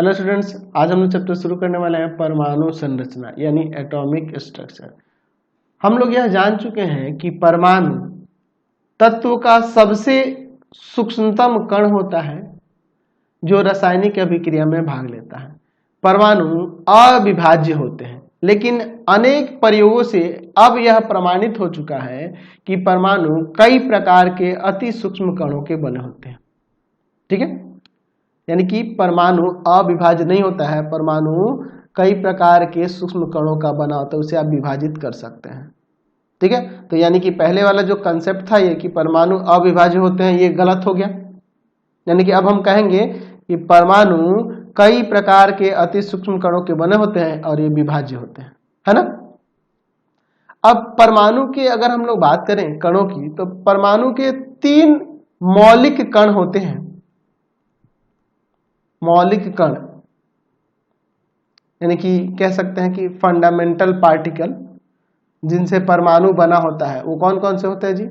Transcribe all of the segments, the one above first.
Hello students, आज हम लोग चैप्टर शुरू करने वाले हैं परमाणु संरचना यानी एटॉमिक स्ट्रक्चर। हम लोग यह जान चुके हैं कि परमाणु तत्व का सबसे सूक्ष्मतम कण होता है जो रासायनिक अभिक्रिया में भाग लेता है। परमाणु अविभाज्य होते हैं, लेकिन अनेक प्रयोगों से अब यह प्रमाणित हो चुका है कि परमाणु कई प्रकार के अति सूक्ष्म कणों के बने होते हैं। ठीक है, यानी कि परमाणु अविभाज्य नहीं होता है, परमाणु कई प्रकार के सूक्ष्म कणों का बना होता है, उसे आप विभाजित कर सकते हैं। ठीक है, तो यानी कि पहले वाला जो कंसेप्ट था ये कि परमाणु अविभाज्य होते हैं, ये गलत हो गया। यानी कि अब हम कहेंगे कि परमाणु कई प्रकार के अति सूक्ष्म कणों के बने होते हैं और ये विभाज्य होते हैं, है ना। अब परमाणु की अगर हम लोग बात करें कणों की, तो परमाणु के 3 मौलिक कण होते हैं। मौलिक कण यानी कि कह सकते हैं कि फंडामेंटल पार्टिकल जिनसे परमाणु बना होता है, वो कौन कौन से होते हैं जी?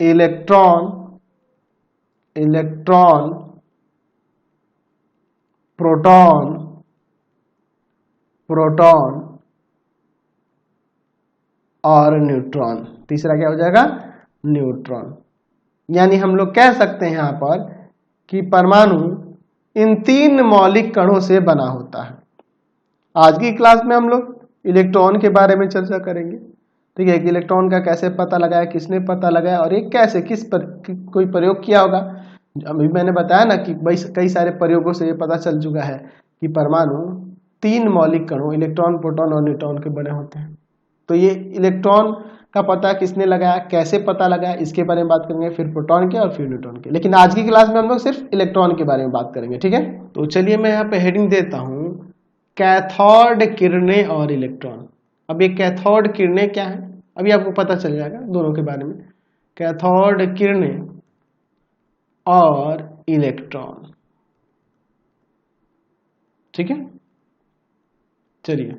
इलेक्ट्रॉन, प्रोटॉन, और न्यूट्रॉन। तीसरा क्या हो जाएगा? न्यूट्रॉन। यानी हम लोग कह सकते हैं यहां पर कि परमाणु इन 3 मौलिक कणों से बना होता है। आज की क्लास में हम लोग इलेक्ट्रॉन के बारे में चर्चा करेंगे। ठीक है, कि इलेक्ट्रॉन का कैसे पता लगाया, किसने पता लगाया और ये कैसे कोई प्रयोग किया होगा। अभी मैंने बताया ना कि कई सारे प्रयोगों से ये पता चल चुका है कि परमाणु 3 मौलिक कणों इलेक्ट्रॉन, प्रोटॉन और न्यूट्रॉन के बने होते हैं। तो ये इलेक्ट्रॉन का पता किसने लगाया, कैसे पता लगाया, इसके बारे में बात करेंगे, फिर प्रोटॉन के और फिर न्यूट्रॉन के। लेकिन आज की क्लास में हम लोग सिर्फ इलेक्ट्रॉन के बारे में बात करेंगे। ठीक है, तो चलिए मैं यहाँ पे हेडिंग देता हूँ, कैथोड किरणें और इलेक्ट्रॉन। अब ये कैथोड किरणें क्या है, अभी आपको पता चल जाएगा दोनों के बारे में। कैथोड किरणें और इलेक्ट्रॉन। ठीक है, चलिए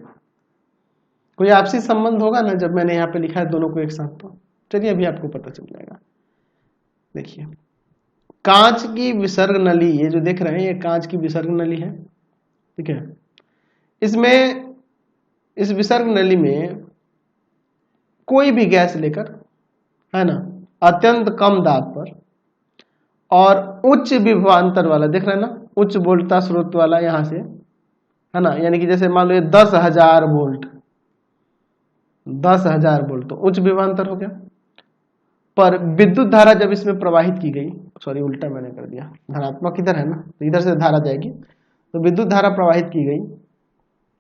कोई आपसी संबंध होगा ना जब मैंने यहाँ पे लिखा है दोनों को एक साथ, तो चलिए अभी आपको पता चल जाएगा। देखिए, कांच की विसर्ग नली, ये जो देख रहे हैं ये कांच की विसर्ग नली है। ठीक है, इसमें इस विसर्ग नली में कोई भी गैस लेकर, है ना, अत्यंत कम दाब पर और उच्च विभवांतर वाला, देख रहे हैं ना, उच्च वोल्टता स्रोत वाला यहां से, है ना, यानी कि जैसे मान लो 10,000 वोल्ट, 10,000 वोल्ट तो उच्च विभवांतर हो गया। पर विद्युत धारा जब इसमें प्रवाहित की गई, सॉरी उल्टा मैंने कर दिया, धनात्मक इधर है ना, तो इधर से धारा जाएगी, तो विद्युत धारा प्रवाहित की गई।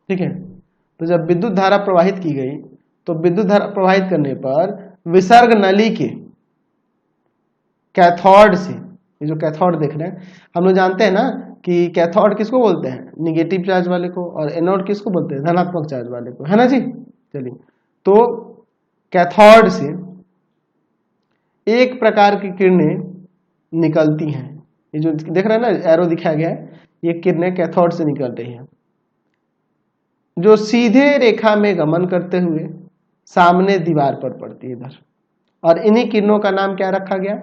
ठीक है, तो जब विद्युत धारा प्रवाहित की गई तो विद्युत धारा प्रवाहित करने पर विसर्ग नली के कैथोड से, ये जो कैथोड देख रहे हैं, हम लोग जानते हैं ना कि कैथोड किसको बोलते हैं? निगेटिव चार्ज वाले को, और एनोड किसको बोलते हैं? धनात्मक चार्ज वाले को, है ना जी। चलिए, तो कैथोड से एक प्रकार की किरणें निकलती हैं। ये जो देख रहे हैं ना, एरो दिखाया गया है, ये किरणें कैथोड से निकल रही हैं, जो सीधे रेखा में गमन करते हुए सामने दीवार पर पड़ती है इधर। और इन्हीं किरणों का नाम क्या रखा गया?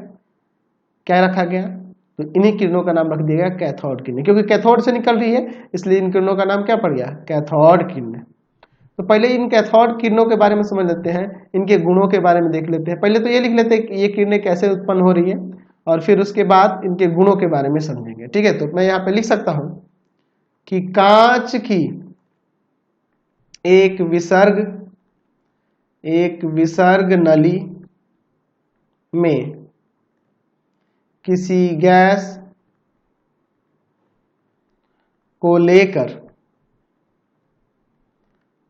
तो इन्हीं किरणों का नाम रख दिया गया कैथोड किरणें, क्योंकि कैथोड से निकल रही है, इसलिए इन किरणों का नाम क्या पड़ गया? कैथोड किरणें। तो पहले इन कैथोड किरणों के बारे में समझ लेते हैं, इनके गुणों के बारे में देख लेते हैं। पहले तो ये लिख लेते हैं कि ये किरणें कैसे उत्पन्न हो रही है, और फिर उसके बाद इनके गुणों के बारे में समझेंगे। ठीक है, तो मैं यहाँ पे लिख सकता हूं कि कांच की एक विसर्ग नली में किसी गैस को लेकर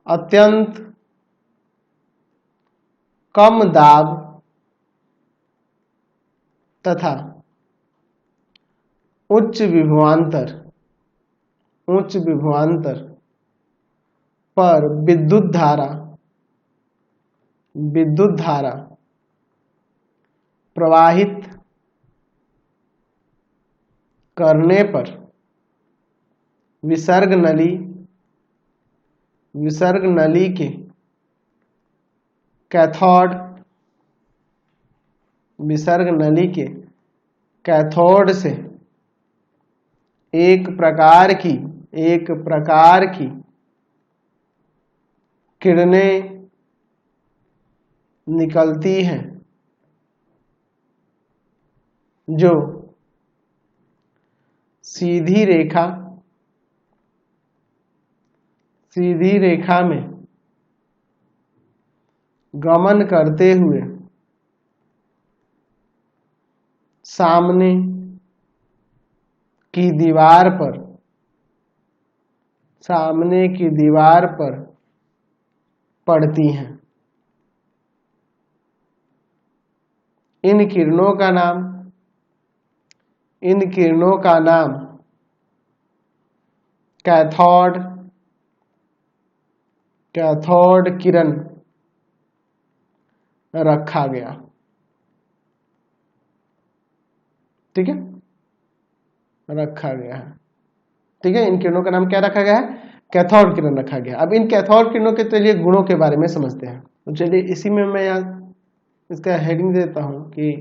अत्यंत कम दाब तथा उच्च विभवांतर पर विद्युत धारा प्रवाहित करने पर विसर्ग नली के कैथोड से एक प्रकार की किरणें निकलती हैं जो सीधी रेखा में गमन करते हुए सामने की दीवार पर पड़ती हैं। इन किरणों का नाम कैथोड किरण रखा गया। ठीक है, रखा गया है। ठीक है, इन किरणों का नाम क्या रखा गया है? कैथोड किरण रखा गया। अब इन कैथोड किरणों के चलिए गुणों के बारे में समझते हैं। तो चलिए इसी में मैं यहाँ इसका हेडिंग देता हूं कि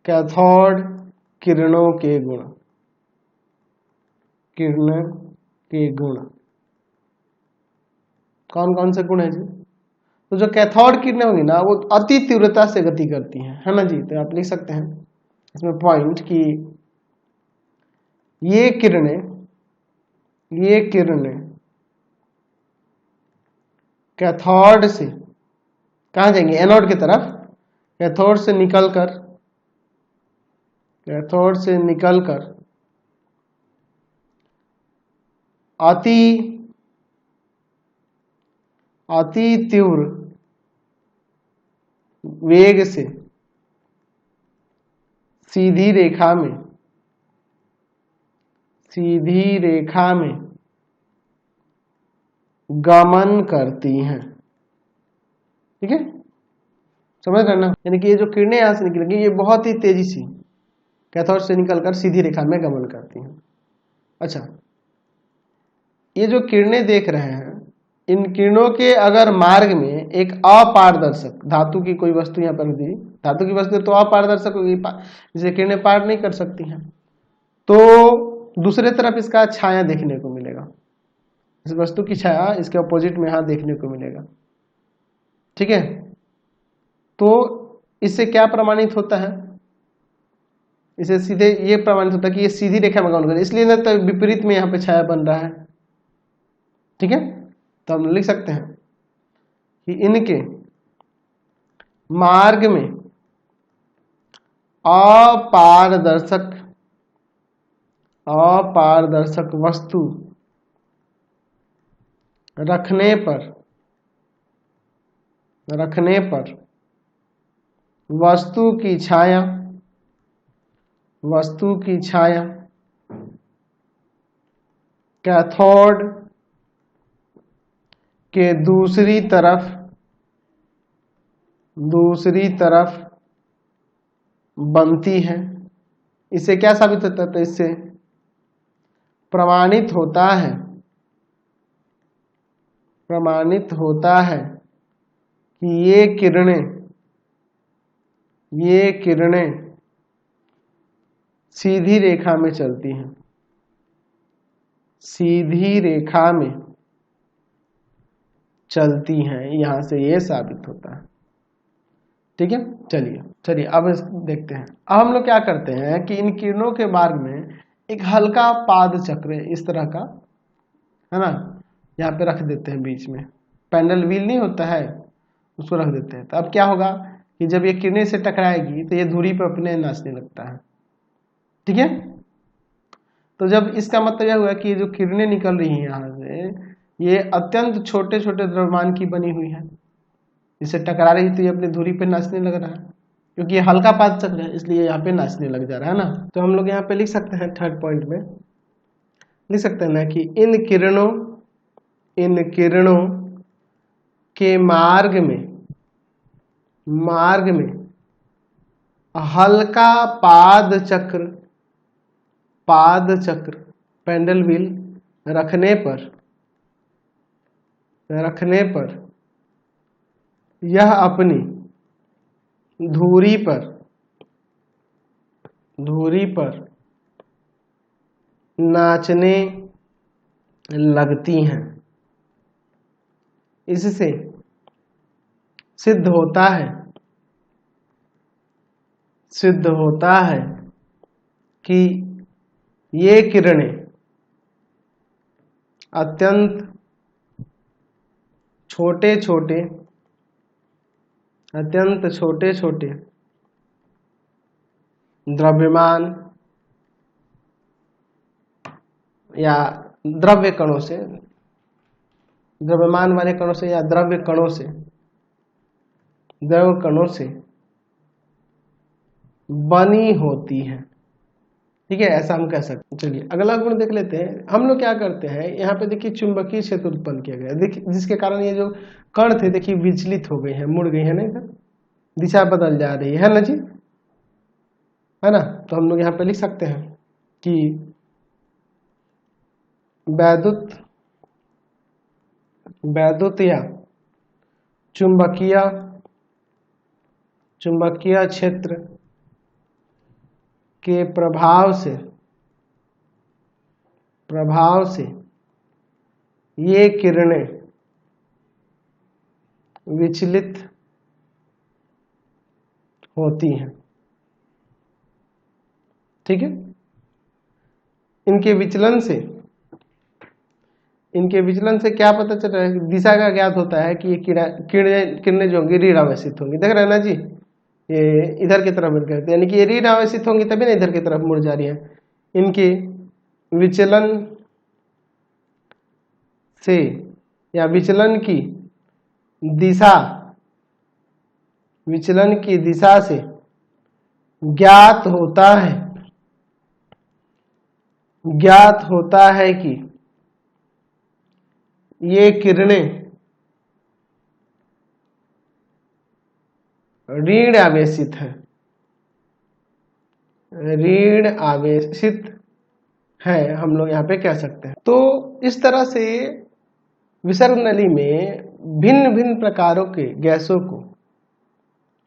कैथोड किरणों के गुण कौन कौन से गुण है जी? तो जो कैथोड किरणें होंगी ना, वो अति तीव्रता से गति करती हैं, है ना जी? तो आप लिख सकते हैं इसमें पॉइंट कि ये किरणें कैथोड से कहां जाएंगे? एनोड की तरफ। कैथोड से निकलकर अति तीव्र वेग से सीधी रेखा में गमन करती हैं। ठीक है, समझ रहे ना? यानी कि ये जो किरणें यहां से निकलेंगी, ये बहुत ही तेजी से कैथोड से निकलकर सीधी रेखा में गमन करती हैं। अच्छा, ये जो किरणें देख रहे हैं, इन किरणों के अगर मार्ग में एक अपारदर्शक धातु की कोई वस्तु यहाँ पर दी, धातु की वस्तु तो अपारदर्शक होगी, जिसे किरणें पार नहीं कर सकती हैं, तो दूसरे तरफ इसका छाया देखने को मिलेगा। इस वस्तु की छाया इसके अपोजिट में यहां देखने को मिलेगा। ठीक है, तो इससे क्या प्रमाणित होता है? इसे सीधे ये प्रमाणित होता है कि ये सीधी रेखा में गमन कर रही है, इसलिए ना तो विपरीत में यहाँ पे छाया बन रहा है। ठीक है, तो हम लिख सकते हैं कि इनके मार्ग में अपारदर्शक वस्तु रखने पर वस्तु की छाया कैथोड के दूसरी तरफ बनती है। इससे क्या साबित होता है? तो इससे प्रमाणित होता है कि ये किरणें सीधी रेखा में चलती हैं, यहां से ये साबित होता है। ठीक है, चलिए अब देखते हैं। अब हम लोग क्या करते हैं कि इन किरणों के मार्ग में एक हल्का पाद चक्र इस तरह का, है ना, यहाँ पे रख देते हैं बीच में। पैनल व्हील नहीं होता है, उसको रख देते हैं। तो अब क्या होगा कि जब ये किरणें से टकराएगी तो ये धुरी पर अपने नाचने लगता है। ठीक है, तो जब इसका मतलब यह हुआ कि ये जो किरणें निकल रही हैं यहाँ से, ये अत्यंत छोटे छोटे द्रव्यमान की बनी हुई है। इसे टकरा रही तो ये अपनी धुरी पे नाचने लग रहा है, क्योंकि ये हल्का पाद चक्र है, इसलिए यहाँ पे नाचने लग जा रहा है ना। तो हम लोग यहाँ पे लिख सकते हैं, थर्ड पॉइंट में लिख सकते हैं ना कि इन किरणों के मार्ग में हल्का पाद चक्र पेंडल व्हील रखने पर यह अपनी धुरी पर नाचने लगती हैं। इससे सिद्ध होता है कि ये किरणें अत्यंत छोटे छोटे द्रव्यमान या द्रव्य कणों से, द्रव्यमान वाले कणों से या द्रव कणों से बनी होती है। ठीक है, ऐसा हम कह सकते हैं। चलिए अगला गुण देख लेते हैं। हम लोग क्या करते हैं, यहाँ पे देखिए चुंबकीय क्षेत्र उत्पन्न किया गया, देखिए जिसके कारण ये जो कण थे देखिए विचलित हो गए हैं, मुड़ गई है ना, इधर दिशा बदल जा रही है ना जी, है ना। तो हम लोग यहाँ पे लिख सकते हैं कि वैद्युत या चुंबकीय क्षेत्र के प्रभाव से ये किरणें विचलित होती हैं। ठीक है, इनके विचलन से क्या पता चल रहा है, दिशा का ज्ञात होता है कि ये किरणें जो होंगी ऋण आवेशित होंगी। देख रहे हैं ना जी, ये इधर की तरफ मिल करते, यानी कि ये ऋण आवेशित होंगी तभी ना इधर की तरफ मुड़ जा रही है। इनके विचलन से या विचलन की दिशा से ज्ञात होता है कि ये किरणें ऋण आवेशित है, हम लोग यहाँ पे कह सकते हैं। तो इस तरह से विसर्ग नली में भिन्न भिन्न प्रकारों के गैसों को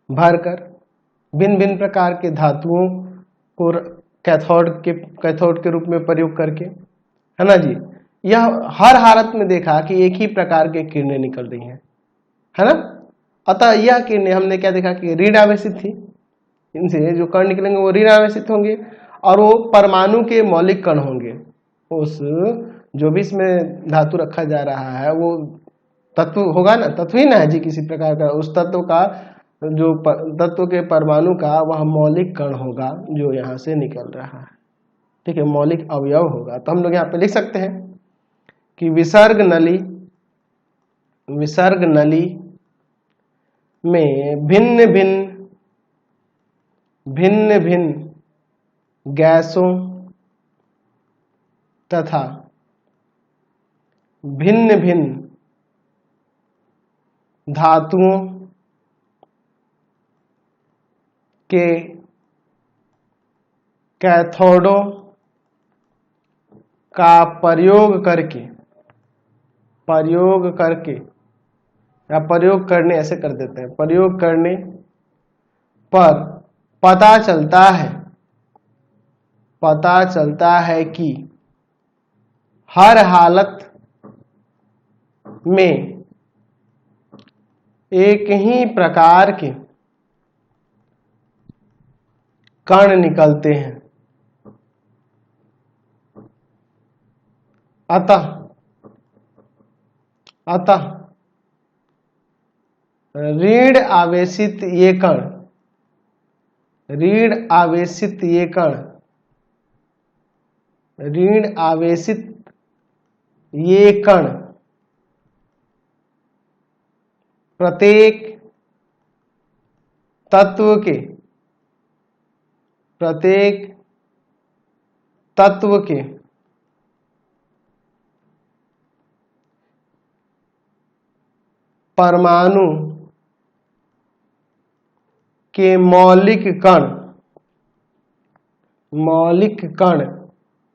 भरकर भिन्न भिन्न प्रकार के धातुओं को कैथोड के रूप में प्रयोग करके, है ना जी, यह हर हालत में देखा कि एक ही प्रकार के किरणें निकल रही हैं, है ना। अतः यह किरणें हमने क्या देखा कि ऋण आवेशित थी, इनसे जो कण निकलेंगे वो ऋण आवेशित होंगे और वो परमाणु के मौलिक कण होंगे। उस जो भी इसमें धातु रखा जा रहा है वो तत्व होगा ना, तत्व ही ना है जी किसी प्रकार का, उस तत्व का जो तत्व के परमाणु का वह मौलिक कण होगा जो यहाँ से निकल रहा है। ठीक है, मौलिक अवयव होगा। तो हम लोग यहाँ पे लिख सकते हैं कि विसर्ग नली में भिन्न भिन्न गैसों तथा भिन्न भिन्न धातुओं के कैथोडों का प्रयोग करने ऐसे कर देते हैं, प्रयोग करने पर पता चलता है कि हर हालत में एक ही प्रकार के कण निकलते हैं। अतः ऋण आवेशित ये कण प्रत्येक तत्व के परमाणु के मौलिक कण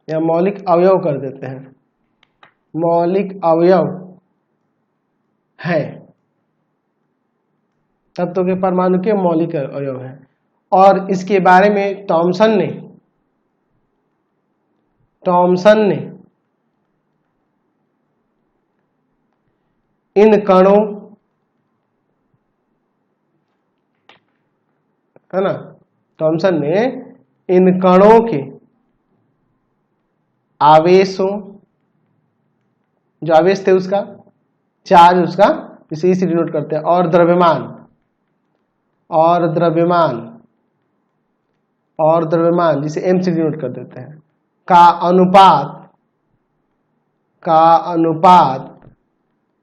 या मौलिक अवयव कर देते हैं, मौलिक अवयव है, तत्व के परमाणु के मौलिक अवयव है। और इसके बारे में थॉमसन थॉमसन ने इन कणों, है ना, थॉमसन ने इन कणों के आवेशों, जो आवेश थे उसका चार्ज, उसका इसे इसी डिनोट करते हैं, और द्रव्यमान जिसे m से डिनोट कर देते हैं, का अनुपात,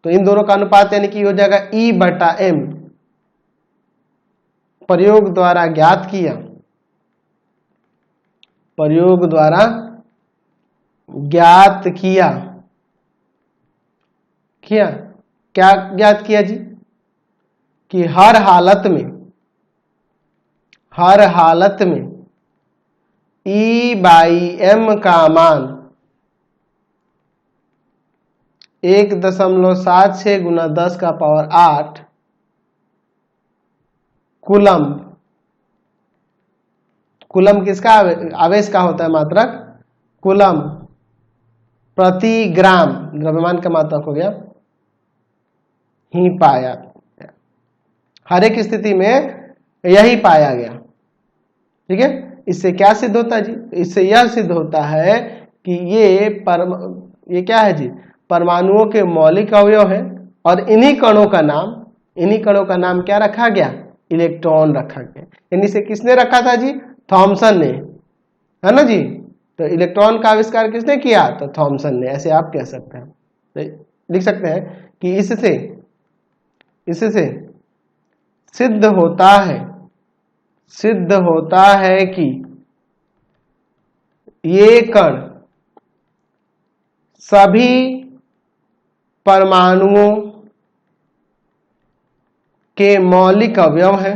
तो इन दोनों का अनुपात यानी कि हो जाएगा E/m, प्रयोग द्वारा ज्ञात किया, क्या ज्ञात किया जी, कि हर हालत में E/m का मान 1.76 गुना 10⁸ कूलम किसका आवेश का होता है मात्रक, कूलम प्रति ग्राम, द्रव्यमान का मात्रक हो गया, ही पाया। हर एक स्थिति में यही पाया गया। ठीक है, इससे क्या सिद्ध होता है जी, इससे यह सिद्ध होता है कि ये क्या है जी, परमाणुओं के मौलिक अवयव है, और इन्हीं कणों का नाम क्या रखा गया, इलेक्ट्रॉन रखा गया। यानी इसे किसने रखा था जी, थॉमसन ने, है ना जी। तो इलेक्ट्रॉन का आविष्कार किसने किया, तो थॉमसन ने, ऐसे आप कह सकते हैं। तो लिख सकते हैं कि इससे सिद्ध होता है कि ये कण सभी परमाणुओं के मौलिक अवयव है।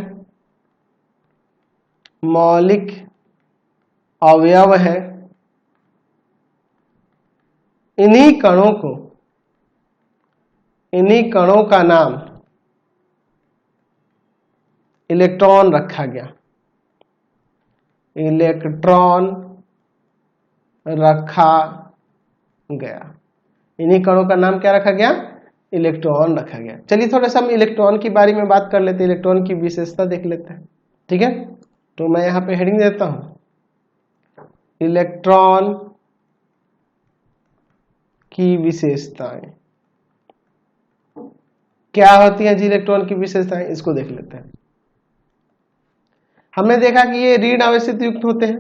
इन्हीं कणों का नाम इलेक्ट्रॉन रखा गया, इन्हीं कणों का नाम क्या रखा गया, इलेक्ट्रॉन रखा गया। चलिए थोड़ा सा हम इलेक्ट्रॉन के बारे में बात कर लेते हैं, इलेक्ट्रॉन की विशेषता देख लेते हैं। ठीक है, तो मैं यहां पे हेडिंग देता हूं, इलेक्ट्रॉन की विशेषताएं। क्या होती है जी इलेक्ट्रॉन की विशेषताएं, इसको देख लेते हैं। हमने देखा कि ये ऋण आवेशित युक्त होते हैं।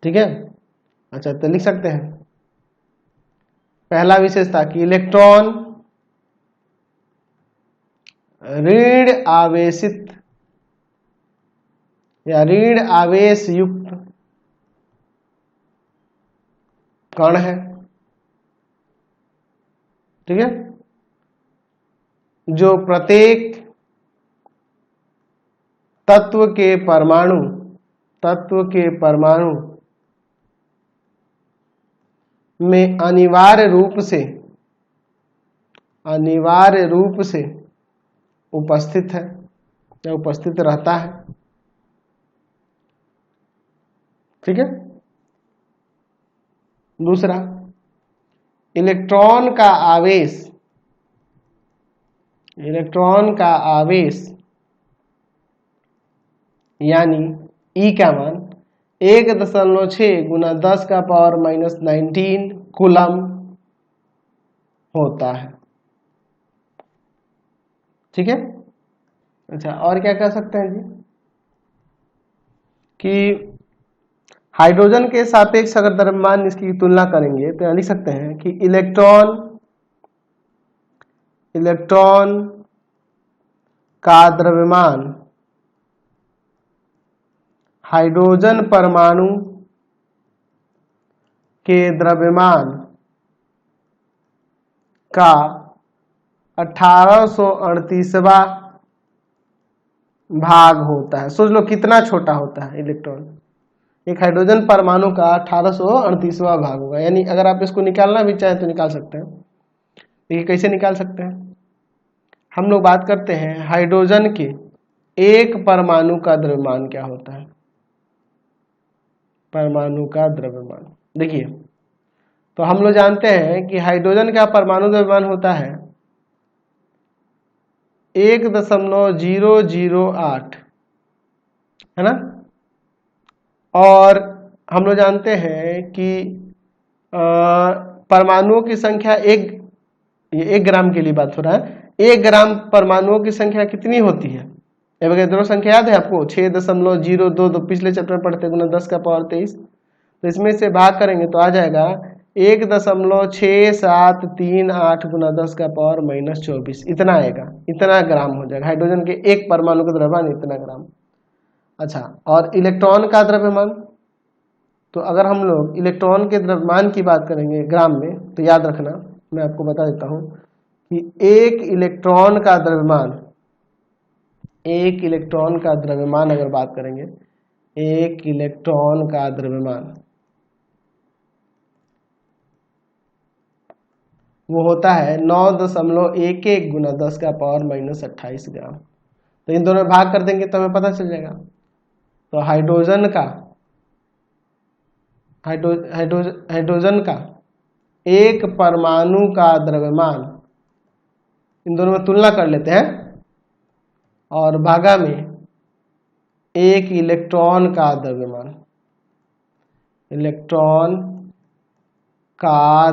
ठीक है, अच्छा तो लिख सकते हैं पहला विशेषता कि इलेक्ट्रॉन ऋण आवेशित या ऋण आवेश युक्त कण है। ठीक है, जो प्रत्येक तत्व के परमाणु में अनिवार्य रूप से उपस्थित है या उपस्थित रहता है। ठीक है, दूसरा इलेक्ट्रॉन का आवेश यानी E का मान 1.6 गुना 10⁻⁻19 कूलम होता है। ठीक है, अच्छा और क्या कह सकते हैं जी, कि हाइड्रोजन के सापेक्ष अगर द्रव्यमान इसकी तुलना करेंगे तो लिख सकते हैं कि इलेक्ट्रॉन का द्रव्यमान हाइड्रोजन परमाणु के द्रव्यमान का 1838वां भाग होता है। सोच लो कितना छोटा होता है इलेक्ट्रॉन, एक हाइड्रोजन परमाणु का 1838वां भाग होगा। यानी अगर आप इसको निकालना भी चाहें तो निकाल सकते हैं। ये कैसे निकाल सकते हैं, हम लोग बात करते हैं हाइड्रोजन के एक परमाणु का द्रव्यमान क्या होता है, परमाणु का द्रव्यमान। देखिए, तो हम लोग जानते हैं कि हाइड्रोजन का परमाणु द्रव्यमान होता है 1.008, है ना। और हम लोग जानते हैं कि परमाणुओं की संख्या ये 1 ग्राम के लिए बात हो रहा है, 1 ग्राम परमाणुओं की संख्या कितनी होती है? एवोगैड्रो संख्या याद है आपको? 6.022, पिछले चैप्टर में पढ़ते गुना 10 का पावर 23। तो इसमें से भाग करेंगे तो आ जाएगा 1.6738 गुना 10 का पावर -24, इतना आएगा, इतना ग्राम हो जाएगा। हाइड्रोजन के एक परमाणु का द्रव्यमान इतना ग्राम। अच्छा, और इलेक्ट्रॉन का द्रव्यमान, तो अगर हम लोग इलेक्ट्रॉन के द्रव्यमान की बात करेंगे ग्राम में, तो याद रखना, मैं आपको बता देता हूं कि एक इलेक्ट्रॉन का द्रव्यमान अगर बात करेंगे, एक इलेक्ट्रॉन का द्रव्यमान वो होता है 9.11 गुना 10 का पावर -28 ग्राम। तो इन दोनों में भाग कर देंगे तो हमें पता चल जाएगा। तो हाइड्रोजन का एक परमाणु का द्रव्यमान, इन दोनों में तुलना कर लेते हैं, और भागा में एक इलेक्ट्रॉन का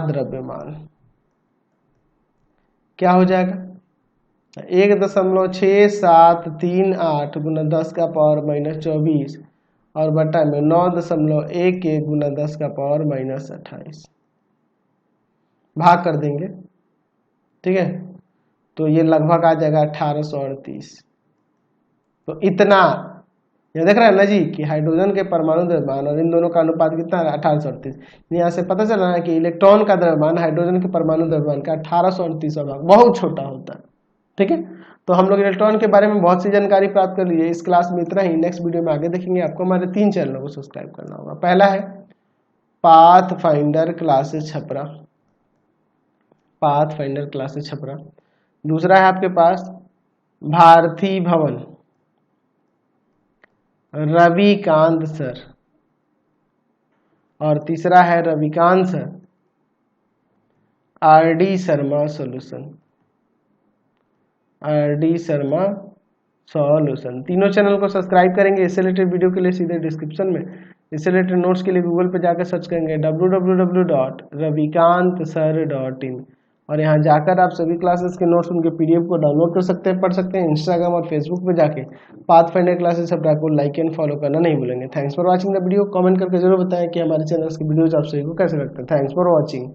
द्रव्यमान, क्या हो जाएगा? 1.6738 गुना 10 का पावर -24 और बटा में 9.11 गुना 10 का पावर -28, भाग कर देंगे, ठीक है। तो ये लगभग आ जाएगा 1838। तो इतना, ये देख रहे हैं ना जी कि हाइड्रोजन के परमाणु द्रव्यमान और इन दोनों का अनुपात कितना है? 1838। यहाँ से पता चला है कि इलेक्ट्रॉन का द्रव्यमान हाइड्रोजन के परमाणु द्रव्यमान का 1838 भाग, बहुत छोटा होता है, ठीक है। तो हम लोग इलेक्ट्रॉन के बारे में बहुत सी जानकारी प्राप्त कर लिए। इस क्लास में इतना ही, नेक्स्ट वीडियो में आगे देखेंगे। आपको हमारे 3 चैनलों को सब्सक्राइब करना होगा। पहला है पाथफाइंडर क्लासेस छपरा, दूसरा है आपके पास भारती भवन रविकांत सर, और तीसरा है Ravikant sir RD Sharma solution. तीनों चैनल को सब्सक्राइब करेंगे। इससे रिलेटेड वीडियो के लिए सीधे डिस्क्रिप्शन में, इससे रिलेटेड नोट्स के लिए गूगल पे जाकर सर्च करेंगे www.ravikantsir.in, और यहाँ जाकर आप सभी क्लासेस के नोट्स, उनके PDF को डाउनलोड कर सकते हैं, पढ़ सकते हैं। इंस्टाग्राम और फेसबुक पे जाके पाथफाइंडर क्लासेस छपरा को लाइक एंड फॉलो करना नहीं भूलेंगे। Thanks for watching the video. Comment करके जरूर बताएं कि हमारे चैनल के वीडियोज आप सभी को कैसे लगते हैं। Thanks for watching.